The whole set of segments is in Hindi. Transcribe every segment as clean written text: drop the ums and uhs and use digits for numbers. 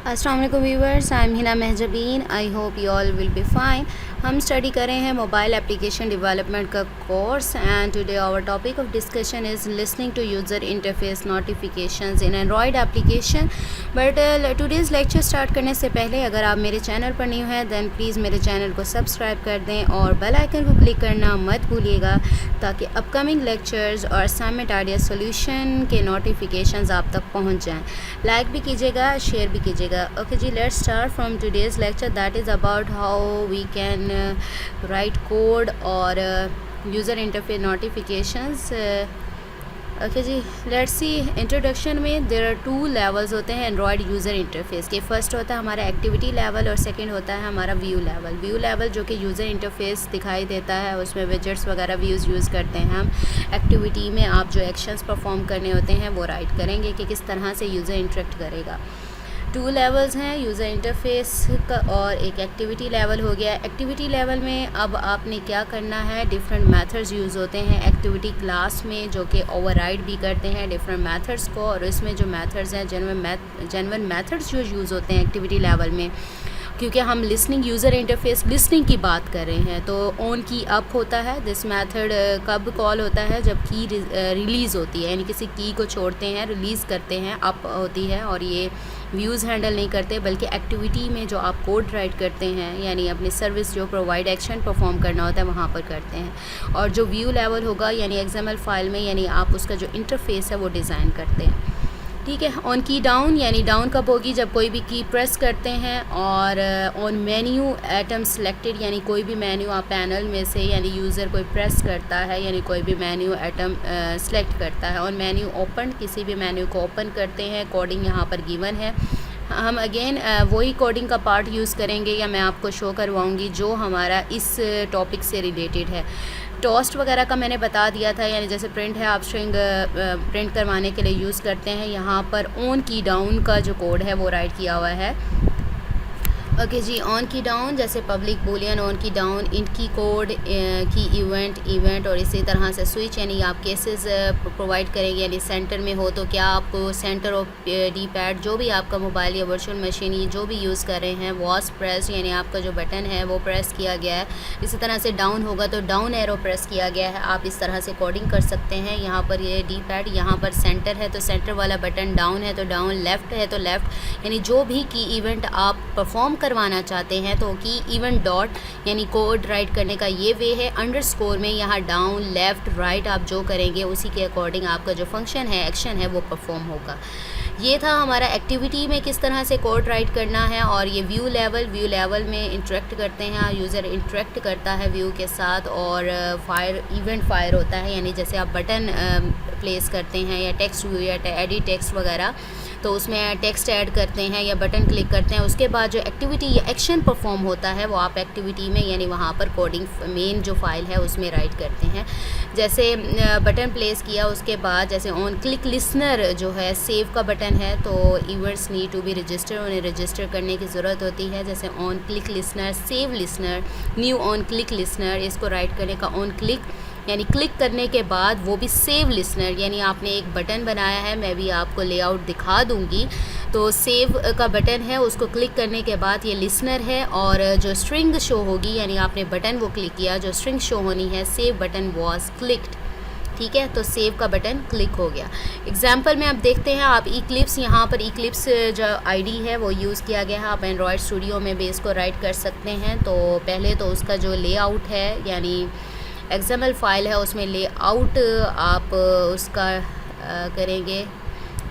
अस्सलाम वालेकुम viewers, I am Hina Mahjabeen. I hope you all will be fine. हम स्टडी कर रहे हैं मोबाइल एप्लीकेशन डेवलपमेंट का course and today our topic of discussion is listening to user interface notifications in Android application. But today's lecture start करने से पहले अगर आप मेरे चैनल पर न्यू हैं दैन प्लीज़ मेरे चैनल को सब्सक्राइब कर दें और बेल आइकन को क्लिक करना मत भूलिएगा ताकि अपकमिंग लेक्चर्स और असाइनमेंट आइडिया सोल्यूशन के नोटिफिकेशंस आप तक पहुंच जाएं। लाइक भी कीजिएगा, शेयर भी कीजिएगा। ओके जी, let's start from today's lecture that is about how we can write code और यूज़र इंटरफेस नोटिफिकेशंस। ओके जी, लेट्स सी। इंट्रोडक्शन में देयर आर 2 लेवल्स होते हैं एंड्रॉयड यूज़र इंटरफेस के। फर्स्ट होता है हमारा एक्टिविटी लेवल और सेकंड होता है हमारा व्यू लेवल। व्यू लेवल जो कि यूज़र इंटरफेस दिखाई देता है, उसमें विजेट्स वगैरह व्यूज़ यूज़ करते हैं हम। एक्टिविटी में आप जो एक्शंस परफॉर्म करने होते हैं वो राइट करेंगे कि किस तरह से यूज़र इंटरेक्ट करेगा। 2 लेवल्स हैं यूज़र इंटरफेस का और एक एक्टिविटी लेवल हो गया। एक्टिविटी लेवल में अब आपने क्या करना है, डिफरेंट मेथड्स यूज़ होते हैं एक्टिविटी क्लास में जो कि ओवरराइड भी करते हैं डिफरेंट मेथड्स को। और इसमें जो मेथड्स हैं जेन्युइन मेथड्स जो यूज़ होते हैं एक्टिविटी लेवल में, क्योंकि हम लिसनिंग यूज़र इंटरफेस लिसनिंग की बात कर रहे हैं। तो ऑन की अप होता है। दिस मेथड कब कॉल होता है, जब की रिलीज़ होती है, यानी किसी की को छोड़ते हैं, रिलीज़ करते हैं, अप होती है। और ये व्यूज़ हैंडल नहीं करते बल्कि एक्टिविटी में जो आप कोड राइट करते हैं यानी अपनी सर्विस जो प्रोवाइड एक्शन परफॉर्म करना होता है वहाँ पर करते हैं। और जो व्यू लेवल होगा यानी एक्सएमएल फाइल में, यानी आप उसका जो इंटरफेस है वो डिज़ाइन करते हैं। ठीक है। ऑन की डाउन यानी डाउन कब होगी, जब कोई भी की प्रेस करते हैं। और ऑन मेन्यू आइटम सेलेक्टेड यानी कोई भी मेन्यू आप पैनल में से यानी यूज़र कोई प्रेस करता है यानी कोई भी मेन्यू आइटम सेलेक्ट करता है। ऑन मेन्यू ओपन किसी भी मेन्यू को ओपन करते हैं। कोडिंग यहाँ पर गिवन है। हम अगेन वही कोडिंग का पार्ट यूज़ करेंगे या मैं आपको शो करवाऊँगी जो हमारा इस टॉपिक से रिलेटेड है। टोस्ट वगैरह का मैंने बता दिया था, यानी जैसे प्रिंट है, आप स्ट्रिंग प्रिंट करवाने के लिए यूज़ करते हैं। यहाँ पर ऑन की डाउन का जो कोड है वो राइट किया हुआ है। ओके जी, ऑन की डाउन जैसे पब्लिक बुलियन, ऑन की डाउन, इन की कोड, की इवेंट और इसी तरह से स्विच यानी आप केसेस प्रोवाइड करेंगे। यानी सेंटर में हो तो क्या आपको सेंटर ऑफ डी पैड जो भी आपका मोबाइल या वर्चुअल मशीन ये जो भी यूज़ कर रहे हैं वॉज प्रेस यानी आपका जो बटन है वो प्रेस किया गया है। इसी तरह से डाउन होगा तो डाउन एरो प्रेस किया गया है। आप इस तरह से कोडिंग कर सकते हैं। यहाँ पर ये डी पैड, यहाँ पर सेंटर है तो सेंटर वाला बटन, डाउन है तो डाउन, लेफ़्ट है तो लेफ़्ट, यानी जो भी की इवेंट आप परफॉर्म करवाना चाहते हैं तो की इवेंट डॉट यानी कोड राइट करने का ये वे है। अंडरस्कोर में यहाँ डाउन लेफ़्ट राइट आप जो करेंगे उसी के अकॉर्डिंग आपका जो फंक्शन है, एक्शन है वो परफॉर्म होगा। ये था हमारा एक्टिविटी में किस तरह से कोड राइट करना है। और ये व्यू लेवल में इंटरेक्ट करते हैं, यूज़र इंटरेक्ट करता है व्यू के साथ। और इवेंट फायर होता है यानी जैसे आप बटन प्लेस करते हैं या टेक्स्ट व्यू या एडिट टेक्स्ट वगैरह, तो उसमें टेक्स्ट ऐड करते हैं या बटन क्लिक करते हैं। उसके बाद जो एक्टिविटी या एक्शन परफॉर्म होता है वो आप एक्टिविटी में यानी वहाँ पर कोडिंग मेन जो फाइल है उसमें राइट करते हैं। जैसे बटन प्लेस किया उसके बाद जैसे ऑन क्लिक लिसनर जो है सेव का बटन है तो events need to be register, उन्हें रजिस्टर करने की ज़रूरत होती है। जैसे on click listener, save listener, new on click listener, इसको राइट करने का ऑन क्लिक यानी क्लिक करने के बाद वो भी सेव लिसनर यानी आपने एक बटन बनाया है, मैं भी आपको लेआउट दिखा दूंगी। तो सेव का बटन है, उसको क्लिक करने के बाद ये लिसनर है और जो स्ट्रिंग शो होगी यानी आपने बटन वो क्लिक किया, जो स्ट्रिंग शो होनी है सेव बटन वॉज क्लिक्ड। ठीक है, तो सेव का बटन क्लिक हो गया। एग्जाम्पल में आप देखते हैं, आप इक्लिप्स, यहाँ पर इक्लिप्स जो आईडी है वो यूज़ किया गया है। आप एंड्रॉयड स्टूडियो में भी इसको राइट कर सकते हैं। तो पहले तो उसका जो लेआउट है यानी एक्सएमएल फाइल है उसमें लेआउट आप उसका करेंगे।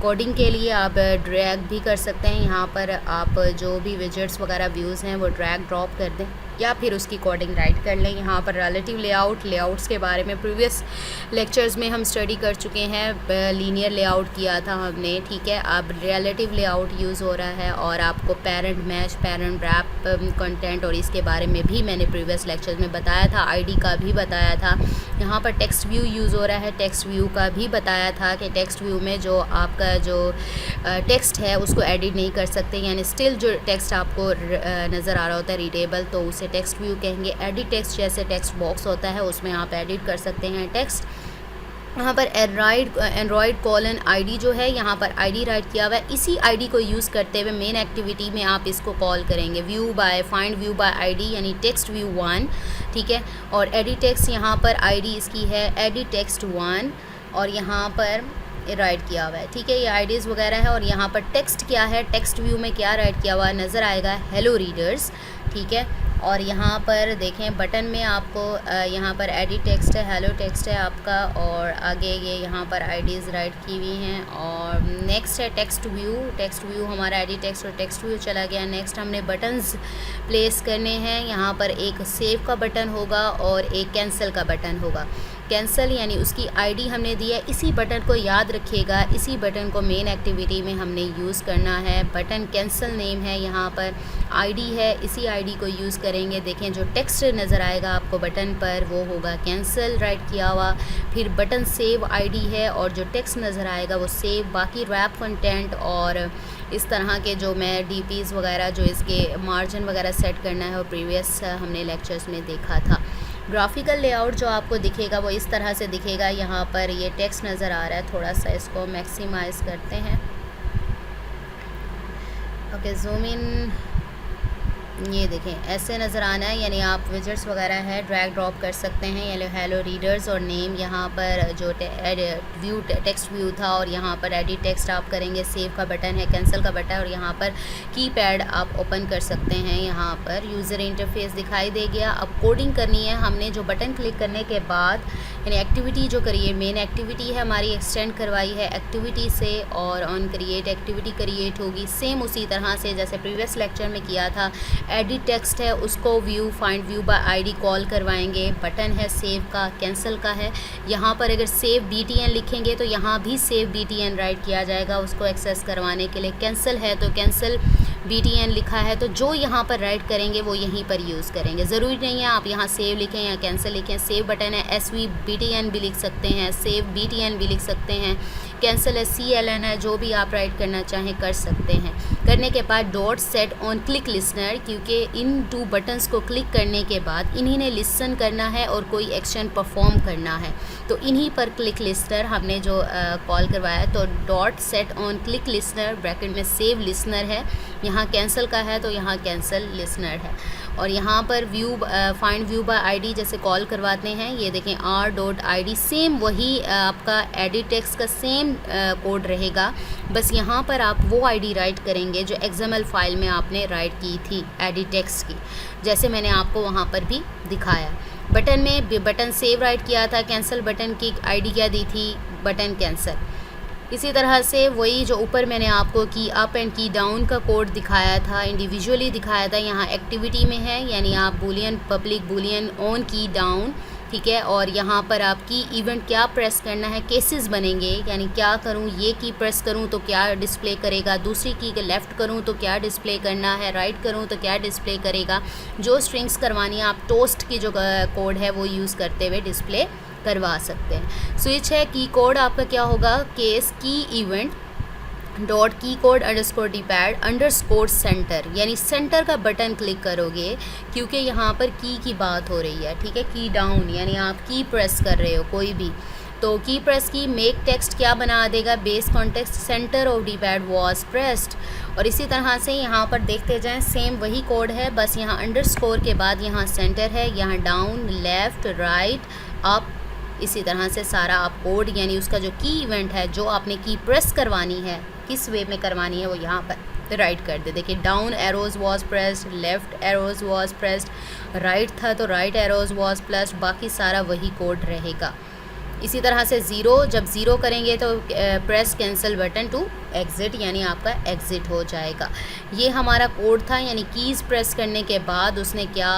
कोडिंग के लिए आप ड्रैग भी कर सकते हैं, यहाँ पर आप जो भी विजेट्स वगैरह व्यूज़ हैं वो ड्रैग ड्रॉप कर दें या फिर उसकी कोडिंग राइट कर लें। यहाँ पर रिलेटिव लेआउट्स के बारे में प्रीवियस लेक्चर्स में हम स्टडी कर चुके हैं। लीनियर लेआउट किया था हमने, ठीक है। अब रिलेटिव लेआउट यूज़ हो रहा है और आपको parent match, parent wrap content और इसके बारे में भी मैंने प्रीवियस लेक्चर्स में बताया था। आईडी का भी बताया था। यहाँ पर टेक्स्ट व्यू यूज़ हो रहा है, टेक्स्ट व्यू का भी बताया था कि टेक्स्ट व्यू में जो आपका जो टेक्स्ट है उसको एडिट नहीं कर सकते, यानी स्टिल जो टेक्स्ट आपको नज़र आ रहा होता है रीडेबल तो उसे टेक्स्ट व्यू कहेंगे। एडिट टेक्स्ट जैसे टेक्स्ट बॉक्स होता है उसमें आप एडिट कर सकते हैं टेक्स्ट। यहाँ पर एंड्रॉयड कॉलन आईडी जो है, यहाँ पर आईडी राइट किया हुआ है। इसी आईडी को यूज़ करते हुए मेन एक्टिविटी में आप इसको कॉल करेंगे view bye, find view bye ID यानी टेक्स्ट व्यू 1, ठीक है। और एडिट टेक्स्ट यहाँ पर आईडी इसकी है एडिट टेक्स्ट 1 और यहाँ पर राइट किया हुआ है, ठीक है। ये आईडीज़ वगैरह है और यहाँ पर टेक्स्ट क्या है, टेक्स्ट व्यू में क्या राइट किया हुआ है नज़र आएगा, हेलो रीडर्स, ठीक है। और यहाँ पर देखें बटन में आपको यहाँ पर एडिट टेक्स्ट है, हेलो टेक्स्ट है आपका, और आगे ये यहाँ पर आईडीज़ राइट की हुई हैं। और नेक्स्ट है टेक्स्ट व्यू हमारा एडिट टेक्स्ट और टेक्स्ट व्यू चला गया। नेक्स्ट हमने बटन्स प्लेस करने हैं, यहाँ पर एक सेव का बटन होगा और एक कैंसिल का बटन होगा। कैंसिल यानी उसकी आईडी हमने दी है, इसी बटन को याद रखिएगा, इसी बटन को मेन एक्टिविटी में हमने यूज़ करना है। बटन कैंसिल नेम है, यहाँ पर आईडी है, इसी आईडी को यूज़ करेंगे। देखें जो टेक्स्ट नज़र आएगा आपको बटन पर वो होगा कैंसिल राइट किया हुआ। फिर बटन सेव आईडी है और जो टेक्स्ट नज़र आएगा वो सेव। बाकी रैप कंटेंट और इस तरह के जो मैं डीपीज़ वगैरह जो इसके मार्जिन वगैरह सेट करना है वो प्रीवियस हमने लेक्चर्स में देखा था। ग्राफिकल लेआउट जो आपको दिखेगा वो इस तरह से दिखेगा। यहाँ पर ये टेक्स्ट नज़र आ रहा है, थोड़ा सा इसको मैक्सिमाइज़ करते हैं। ओके, जूम इन, ये देखें ऐसे नज़र आना है, यानी आप विजेट्स वगैरह है ड्रैग ड्रॉप कर सकते हैं। यानी हेलो रीडर्स और नेम, यहाँ पर जो टेक्स्ट व्यू था और यहाँ पर एडिट टेक्स्ट आप करेंगे, सेव का बटन है, कैंसिल का बटन है और यहाँ पर कीपैड आप ओपन कर सकते हैं। यहाँ पर यूज़र इंटरफेस दिखाई दे गया। अब कोडिंग करनी है हमने, जो बटन क्लिक करने के बाद यानी एक्टिविटी जो करिए, मेन एक्टिविटी है हमारी, एक्सटेंड करवाई है एक्टिविटी से और ऑन क्रिएट एक्टिविटी क्रिएट होगी सेम उसी तरह से जैसे प्रीवियस लेक्चर में किया था। एडिट टेक्स्ट है उसको view find view bye ID call करवाएंगे। बटन है सेव का, कैंसिल का है। यहाँ पर अगर सेव BTN लिखेंगे तो यहाँ भी सेव BTN राइट किया जाएगा उसको एक्सेस करवाने के लिए। कैंसिल है तो कैंसिल BTN लिखा है तो जो यहाँ पर राइट करेंगे वो यहीं पर यूज़ करेंगे। ज़रूरी नहीं है आप यहाँ सेव लिखें या कैंसिल लिखें। सेव बटन है SV BTN भी लिख सकते हैं, सेव BTN भी लिख सकते हैं, कैंसिल है CLN है, जो भी आप राइट करना चाहें कर सकते हैं। करने के बाद dot set on click listener, क्योंकि इन 2 बटन्स को क्लिक करने के बाद इन्हीं ने लिसन करना है और कोई एक्शन परफॉर्म करना है, तो इन्हीं पर क्लिक लिसनर हमने जो कॉल करवाया। तो dot set on click listener bracket में सेव लिसनर है, यहाँ कैंसिल का है तो यहाँ कैंसिल लिसनर है। और यहाँ पर view find view bye ID जैसे कॉल करवाते हैं, ये देखें r.id, सेम वही आपका एडिट टेक्स्ट का सेम कोड रहेगा, बस यहाँ पर आप वो आईडी राइट करेंगे जो XML फाइल में आपने राइट की थी एडिट टेक्स्ट की, जैसे मैंने आपको वहाँ पर भी दिखाया। बटन में बटन सेव राइट किया था, कैंसिल बटन की आईडी क्या दी थी, बटन कैंसिल। इसी तरह से वही जो ऊपर मैंने आपको की अप एंड की डाउन का कोड दिखाया था, इंडिविजुअली दिखाया था, यहाँ एक्टिविटी में है, यानी आप बूलियन पब्लिक बूलियन ऑन की डाउन, ठीक है। और यहाँ पर आपकी इवेंट क्या प्रेस करना है, केसेस बनेंगे, यानी क्या करूँ, ये की प्रेस करूँ तो क्या डिस्प्ले करेगा, दूसरी की लेफ़्ट करूँ तो क्या डिस्प्ले करना है, राइट करूँ तो क्या डिस्प्ले करेगा। जो स्ट्रिंग्स करवानी है आप टोस्ट की जो कोड है वो यूज़ करते हुए डिस्प्ले करवा सकते हैं। स्विच है, की कोड आपका क्या होगा, केस की इवेंट डॉट की कोड अंडरस्कोर डीपैड अंडरस्कोर सेंटर, यानी सेंटर का बटन क्लिक करोगे क्योंकि यहाँ पर की बात हो रही है, ठीक है। की डाउन यानी आप की प्रेस कर रहे हो कोई भी, तो की प्रेस की मेक टेक्स्ट क्या बना देगा, base context center of dpad was pressed. और इसी तरह से यहाँ पर देखते जाएं सेम वही कोड है, बस यहाँ अंडरस्कोर के बाद यहाँ सेंटर है, यहाँ डाउन लेफ़्ट राइट अप, इसी तरह से सारा आप कोड यानी उसका जो की इवेंट है जो आपने की प्रेस करवानी है किस वे में करवानी है वो यहाँ पर राइट कर दे। देखिए down arrows was pressed, left arrows was pressed, right था तो राइट एरोज वॉज प्रेस्ड, बाकी सारा वही कोड रहेगा। इसी तरह से ज़ीरो, जब ज़ीरो करेंगे तो press cancel button to exit, यानी आपका एग्ज़िट हो जाएगा। ये हमारा कोड था, यानी कीज़ प्रेस करने के बाद उसने क्या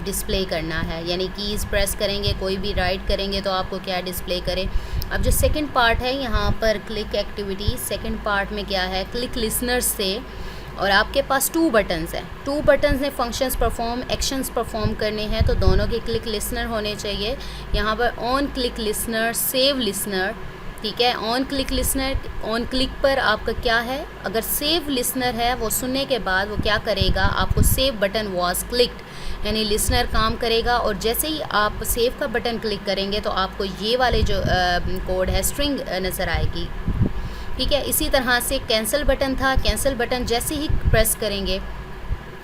डिस्प्ले करना है, यानी कीज़ प्रेस करेंगे कोई भी राइट करेंगे तो आपको क्या डिस्प्ले करे। अब जो सेकंड पार्ट है यहाँ पर क्लिक एक्टिविटी, सेकंड पार्ट में क्या है, क्लिक लिसनर्स से, और आपके पास 2 बटन्स हैं, 2 बटन्स ने फंक्शंस परफॉर्म एक्शंस परफॉर्म करने हैं तो दोनों के क्लिक लिसनर होने चाहिए। यहाँ पर on click listener save listener, ठीक है। On click listener, on click पर आपका क्या है, अगर सेव लिसनर है वो सुनने के बाद वो क्या करेगा, आपको सेव बटन वॉज क्लिक्ड यानी लिसनर काम करेगा, और जैसे ही आप सेव का बटन क्लिक करेंगे तो आपको ये वाले जो कोड है स्ट्रिंग नज़र आएगी। ठीक है। इसी तरह से कैंसिल बटन था, कैंसिल बटन जैसे ही प्रेस करेंगे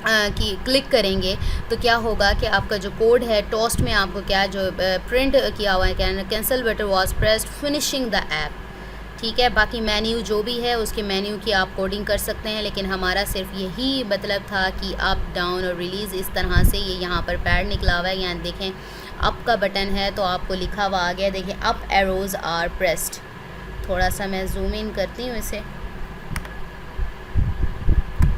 कि क्लिक करेंगे तो क्या होगा कि आपका जो कोड है टोस्ट में आपको क्या जो प्रिंट किया हुआ है, cancel button was pressed finishing the app. ठीक है। बाकी मेन्यू जो भी है उसके मेन्यू की आप कोडिंग कर सकते हैं, लेकिन हमारा सिर्फ यही मतलब था कि अप डाउन और रिलीज़ इस तरह से। ये यहाँ पर पैड निकला हुआ है, यहाँ देखें अप का बटन है तो आपको लिखा हुआ आ गया, देखें अप एरोज़ आर प्रेस्ड। थोड़ा सा मैं जूम इन करती हूँ इसे,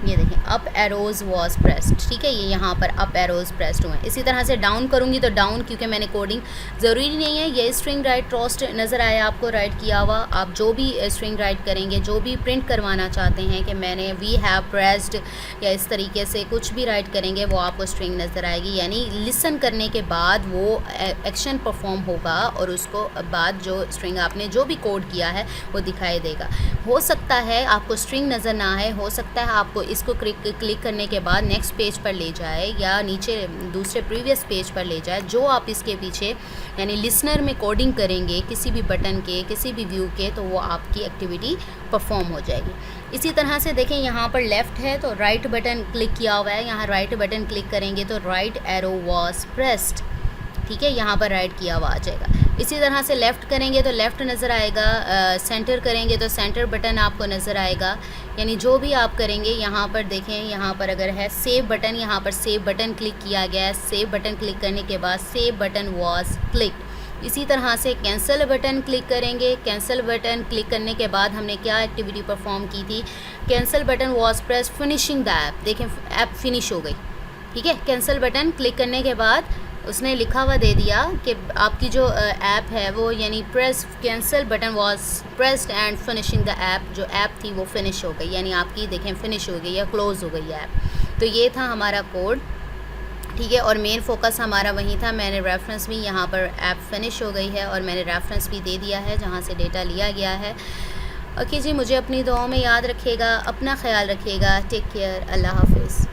ये देखें अप एरोज़ वॉज प्रेस्ड। ठीक है। ये यहाँ पर अप एरोज़ प्रेस्ड हुए हैं। इसी तरह से डाउन करूँगी तो डाउन, क्योंकि मैंने कोडिंग ज़रूरी नहीं है, ये स्ट्रिंग राइट ट्रोस्ट नज़र आया आपको राइट किया हुआ। आप जो भी स्ट्रिंग राइट करेंगे, जो भी प्रिंट करवाना चाहते हैं कि मैंने वी हैव प्रेस्ड या इस तरीके से कुछ भी राइट करेंगे वो आपको स्ट्रिंग नज़र आएगी, यानी लिसन करने के बाद वो एक्शन परफॉर्म होगा और उसको बाद जो स्ट्रिंग आपने जो भी कोड किया है वो दिखाई देगा। हो सकता है आपको स्ट्रिंग नज़र ना आए, हो सकता है आपको इसको क्लिक करने के बाद नेक्स्ट पेज पर ले जाए या नीचे दूसरे प्रीवियस पेज पर ले जाए। जो आप इसके पीछे यानी लिसनर में कोडिंग करेंगे किसी भी बटन के, किसी भी व्यू के, तो वो आपकी एक्टिविटी परफॉर्म हो जाएगी। इसी तरह से देखें यहाँ पर लेफ़्ट है तो राइट बटन क्लिक किया हुआ है, यहाँ राइट बटन क्लिक करेंगे तो राइट एरो वॉज प्रेस्ड। ठीक है। यहाँ पर राइट किया हुआ आ जाएगा। इसी तरह से लेफ़्ट करेंगे तो लेफ़्ट नज़र आएगा, सेंटर करेंगे तो सेंटर बटन आपको नज़र आएगा। यानी जो भी आप करेंगे, यहाँ पर देखें यहाँ पर अगर है सेव बटन, यहाँ पर सेव बटन क्लिक किया गया है, सेव बटन क्लिक करने के बाद सेव बटन वॉज क्लिक। इसी तरह से कैंसिल बटन क्लिक करेंगे, कैंसिल बटन क्लिक करने के बाद हमने क्या एक्टिविटी परफॉर्म की थी, cancel button was press finishing the app, देखें ऐप फिनिश हो गई। ठीक है। कैंसिल बटन क्लिक करने के बाद उसने लिखा हुआ दे दिया कि आपकी जो ऐप है वो यानी press cancel button was pressed and finishing the app, जो ऐप थी वो फिनिश हो गई, यानी आपकी देखें फिनिश हो गई या क्लोज़ हो गई ऐप। तो ये था हमारा कोड। ठीक है। और मेन फोकस हमारा वहीं था। मैंने रेफरेंस भी यहाँ पर ऐप फिनिश हो गई है और मैंने रेफरेंस भी दे दिया है जहाँ से डेटा लिया गया है। ओके जी, मुझे अपनी दुआओं में याद रखिएगा, अपना ख्याल रखिएगा। टेक केयर, अल्लाह हाफिज़।